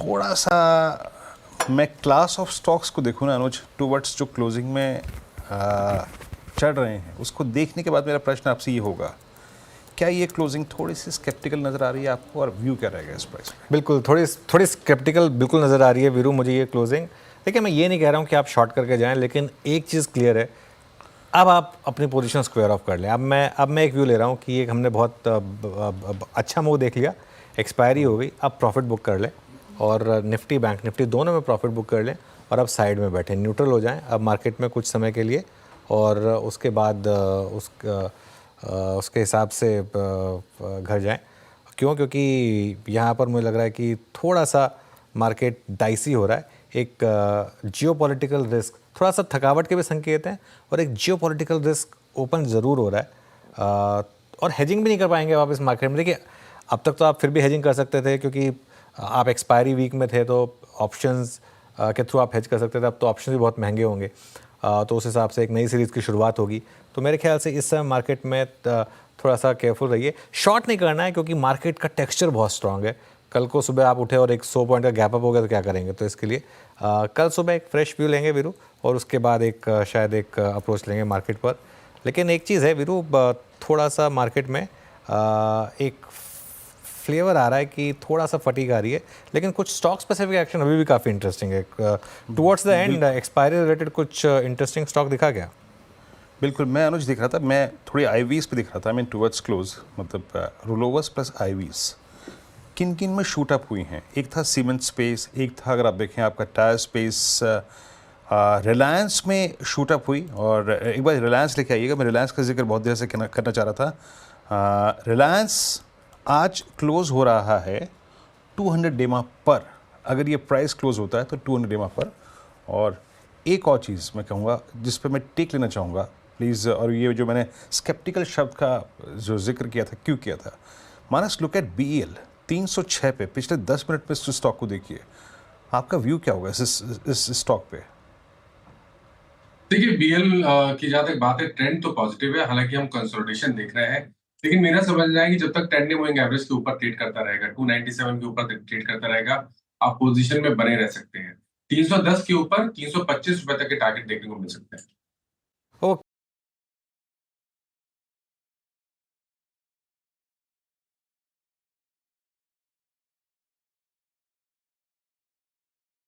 थोड़ा सा मैं क्लास ऑफ स्टॉक्स को देखूँ ना अनुज, टूवर्ड्स जो क्लोजिंग में चढ़ रहे हैं, उसको देखने के बाद मेरा प्रश्न आपसे ये होगा, क्या ये क्लोजिंग थोड़ी सी स्केप्टिकल नज़र आ रही है आपको, और व्यू क्या रहेगा इस प्राइस में? बिल्कुल, थोड़ी स्केप्टिकल बिल्कुल नज़र आ रही है वीरू मुझे ये क्लोजिंग। देखिए, मैं ये नहीं कह रहा हूँ कि आप शॉर्ट करके जाएं, लेकिन एक चीज़ क्लियर है, अब आप अपनी पोजीशन स्क्वायर ऑफ कर लें। अब मैं एक व्यू ले रहा हूँ कि एक हमने बहुत अच्छा मूव देख लिया, एक्सपायरी हो गई, अब प्रॉफिट बुक कर लें और निफ्टी बैंक निफ्टी दोनों में प्रॉफिट बुक कर लें और अब साइड में बैठे न्यूट्रल हो जाएं अब मार्केट में कुछ समय के लिए, और उसके बाद उसके हिसाब से घर जाएं। क्यों? क्योंकि यहाँ पर मुझे लग रहा है कि थोड़ा सा मार्केट डाइसी हो रहा है। एक जियोपॉलिटिकल रिस्क, थोड़ा सा थकावट के भी संकेत हैं, और एक जियोपॉलिटिकल रिस्क ओपन ज़रूर हो रहा है। और हेजिंग भी नहीं कर पाएंगे आप इस मार्केट में। देखिए, अब तक तो आप फिर भी हेजिंग कर सकते थे क्योंकि आप एक्सपायरी वीक में थे, तो ऑप्शंस के थ्रू आप हेज कर सकते थे। अब तो ऑप्शन भी बहुत महंगे होंगे, तो उस हिसाब से एक नई सीरीज़ की शुरुआत होगी। तो मेरे ख्याल से इस समय मार्केट में थोड़ा सा केयरफुल रहिए। शॉर्ट नहीं करना है क्योंकि मार्केट का टेक्सचर बहुत स्ट्रांग है। कल को सुबह आप उठे और एक 100 पॉइंट का गैप अप हो गया तो क्या करेंगे? तो इसके लिए कल सुबह एक फ्रेश व्यू लेंगे वीरू, और उसके बाद शायद एक अप्रोच लेंगे मार्केट पर। लेकिन एक चीज़ है वीरू, थोड़ा सा मार्केट में एक फ्लेवर आ रहा है कि थोड़ा सा फटीग आ रही है, लेकिन कुछ स्टॉक स्पेसिफिक एक्शन अभी भी काफ़ी इंटरेस्टिंग है। Towards the end expiry related कुछ इंटरेस्टिंग स्टॉक दिखा क्या? बिल्कुल, मैं अनुज दिख रहा था, मैं थोड़ी आईवीज पे दिख रहा था। आई मीन टुवर्ड्स क्लोज, मतलब रोलोवर्स प्लस आईवीज किन किन में शूट अप हुई हैं। एक था सीमेंट स्पेस, एक था अगर आप देखें आपका टायर स्पेस, रिलायंस में शूट अप हुई। और एक बार रिलायंस लेके आइएगा, मैं रिलायंस का जिक्र बहुत देर से करना चाह रहा था। रिलायंस आज क्लोज हो रहा है 200 डेमा पर। अगर ये प्राइस क्लोज होता है तो 200 डेमा पर। और एक और चीज़ मैं कहूँगा जिस पे मैं टेक लेना चाहूँगा प्लीज़, और ये जो मैंने स्केप्टिकल शब्द का जो जिक्र किया था, क्यों किया था, मानस लुक एट BEL 306 पे पिछले 10 मिनट में इस स्टॉक को देखिए। आपका व्यू क्या होगा इस स्टॉक पे? देखिए, बीएल की जहां तक बात है, ट्रेंड तो पॉजिटिव है। हालांकि हम कंसोलिडेशन देख रहे हैं, लेकिन मेरा समझना है कि जब तक ट्रेंड मूविंग एवरेज के ऊपर ट्रेड करता रहेगा, 297 के ऊपर ट्रेड करता रहेगा, आप पोजीशन में बने रह सकते हैं। 310 के ऊपर 325 रुपए तक के टारगेट देखने को मिल सकते हैं। ओके।